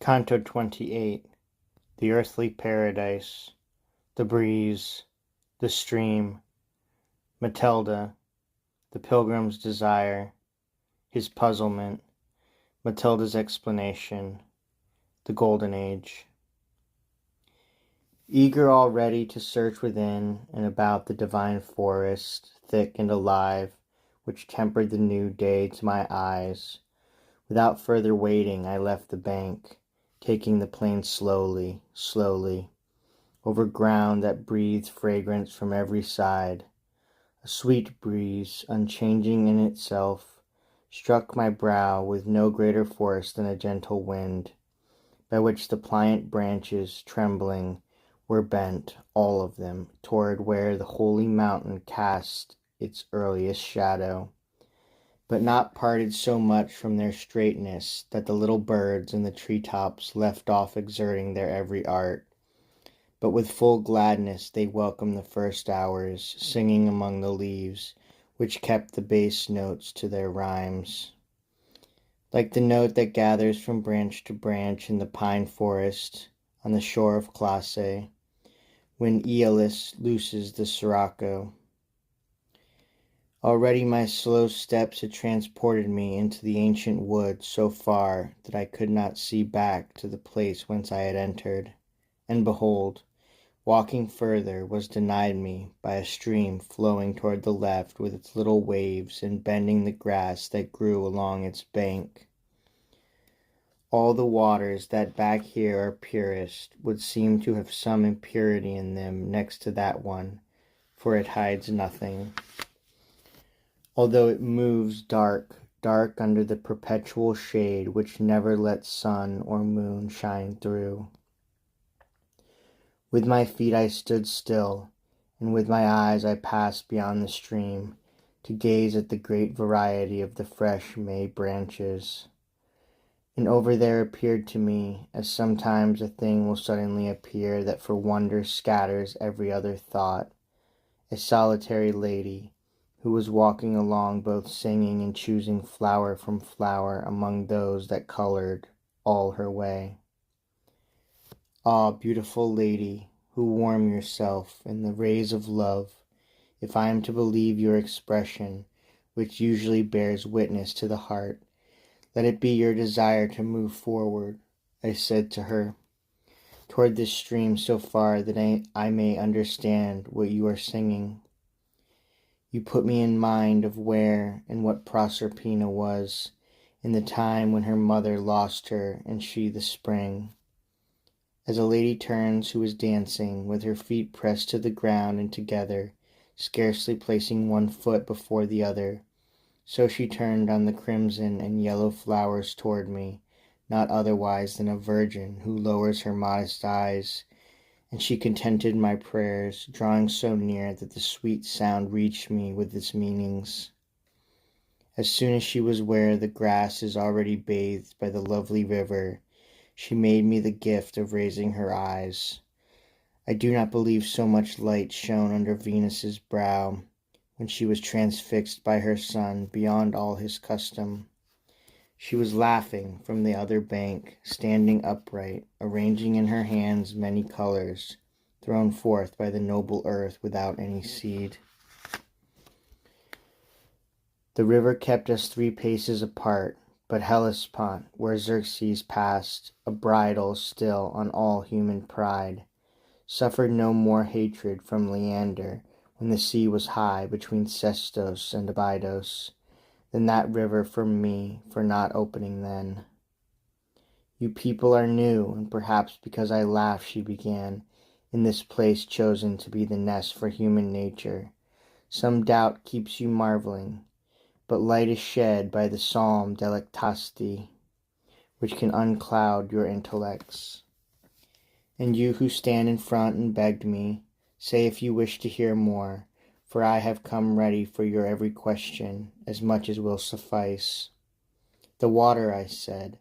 Canto 28. The earthly paradise, the breeze, the stream, Matilda, the pilgrim's desire, his puzzlement, Matilda's explanation, the golden age. Eager already to search within and about the divine forest, thick and alive, which tempered the new day to my eyes, without further waiting I left the bank, taking the plain slowly, slowly, over ground that breathed fragrance from every side. A sweet breeze, unchanging in itself, struck my brow with no greater force than a gentle wind, by which the pliant branches, trembling, were bent, all of them, toward where the holy mountain cast its earliest shadow, but not parted so much from their straightness that the little birds in the tree-tops left off exerting their every art, but with full gladness they welcomed the first hours, singing among the leaves, which kept the bass notes to their rhymes. Like the note that gathers from branch to branch in the pine forest on the shore of Classe, when Aeolus looses the sirocco. Already my slow steps had transported me into the ancient wood so far that I could not see back to the place whence I had entered, and behold, walking further was denied me by a stream flowing toward the left with its little waves and bending the grass that grew along its bank. All the waters that back here are purest would seem to have some impurity in them next to that one, for it hides nothing, although it moves dark, dark under the perpetual shade which never lets sun or moon shine through. With my feet I stood still, and with my eyes I passed beyond the stream, to gaze at the great variety of the fresh May branches. And over there appeared to me, as sometimes a thing will suddenly appear that for wonder scatters every other thought, a solitary lady, who was walking along both singing and choosing flower from flower among those that colored all her way. Ah, beautiful lady, who warm yourself in the rays of love, if I am to believe your expression, which usually bears witness to the heart, let it be your desire to move forward, I said to her, toward this stream so far that I may understand what you are singing. You put me in mind of where and what Proserpina was in the time when her mother lost her and she the spring. As a lady turns who is dancing, with her feet pressed to the ground and together, scarcely placing one foot before the other, so she turned on the crimson and yellow flowers toward me, not otherwise than a virgin who lowers her modest eyes, and she contented my prayers, drawing so near that the sweet sound reached me with its meanings. As soon as she was where the grass is already bathed by the lovely river, she made me the gift of raising her eyes. I do not believe so much light shone under Venus's brow when she was transfixed by her son beyond all his custom. She was laughing from the other bank, standing upright, arranging in her hands many colors, thrown forth by the noble earth without any seed. The river kept us 3 paces apart, but Hellespont, where Xerxes passed, a bridle still on all human pride, suffered no more hatred from Leander when the sea was high between Sestos and Abydos, than that river from me for not opening then. You people are new, and perhaps because I laugh, she began, in this place chosen to be the nest for human nature, some doubt keeps you marveling, but light is shed by the Psalm Delectasti, which can uncloud your intellects. And you who stand in front and begged me, say if you wish to hear more, for I have come ready for your every question, as much as will suffice. The water, I said,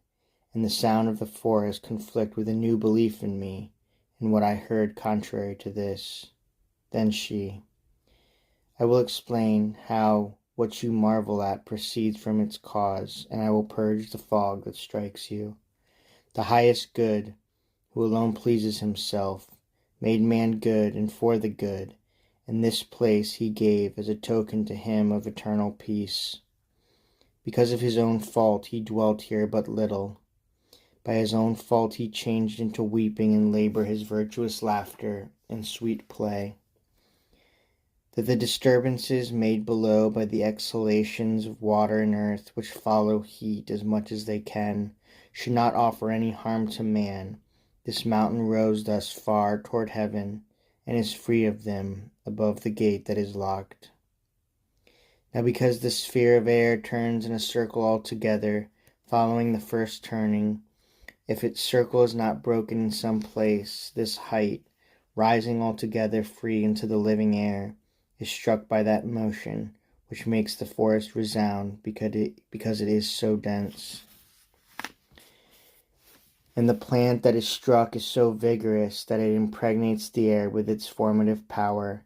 and the sound of the forest conflict with a new belief in me, and what I heard contrary to this. Then she, I will explain how what you marvel at proceeds from its cause, and I will purge the fog that strikes you. the highest good, who alone pleases himself, made man good and for the good, and this place he gave as a token to him of eternal peace. Because of his own fault he dwelt here but little. By his own fault he changed into weeping and labor his virtuous laughter and sweet play. That the disturbances made below by the exhalations of water and earth, which follow heat as much as they can, should not offer any harm to man, this mountain rose thus far toward heaven, and is free of them above the gate that is locked. Now because the sphere of air turns in a circle altogether, following the first turning, if its circle is not broken in some place, this height, rising altogether free into the living air, is struck by that motion which makes the forest resound because it is so dense. And the plant that is struck is so vigorous that it impregnates the air with its formative power,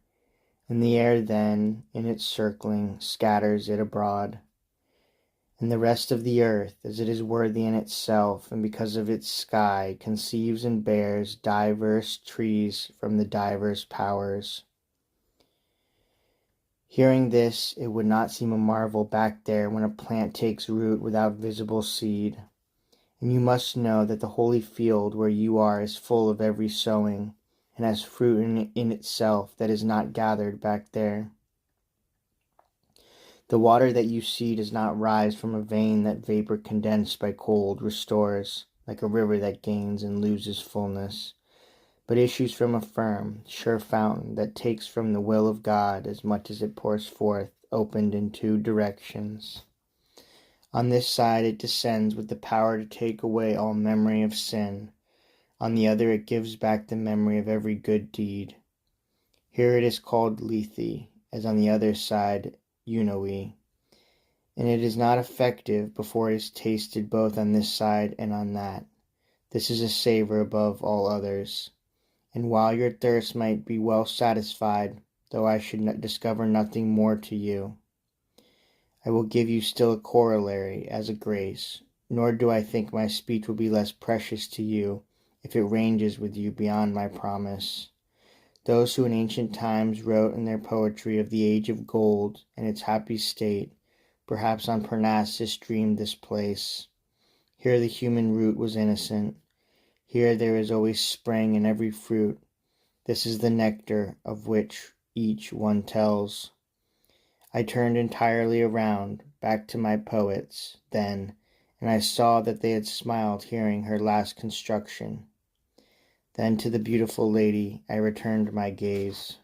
and the air then, in its circling, scatters it abroad. And the rest of the earth, as it is worthy in itself, and because of its sky, conceives and bears diverse trees from the diverse powers. Hearing this, it would not seem a marvel back there when a plant takes root without visible seed. And you must know that the holy field where you are is full of every sowing, and has fruit in itself that is not gathered back there. The water that you see does not rise from a vein that vapor condensed by cold restores, like a river that gains and loses fullness, but issues from a firm, sure fountain that takes from the will of God as much as it pours forth, opened in two directions. On this side it descends with the power to take away all memory of sin. On the other it gives back the memory of every good deed. Here it is called Lethe, as on the other side Unoe, and it is not effective before it is tasted both on this side and on that. This is a savor above all others. And while your thirst might be well satisfied, though I should discover nothing more to you, I will give you still a corollary as a grace, nor do I think my speech will be less precious to you if it ranges with you beyond my promise. Those who in ancient times wrote in their poetry of the age of gold and its happy state, perhaps on Parnassus dreamed this place. Here the human root was innocent. Here there is always spring in every fruit. This is the nectar of which each one tells. I turned entirely around, back to my poets, then, and I saw that they had smiled hearing her last construction. Then to the beautiful lady I returned my gaze.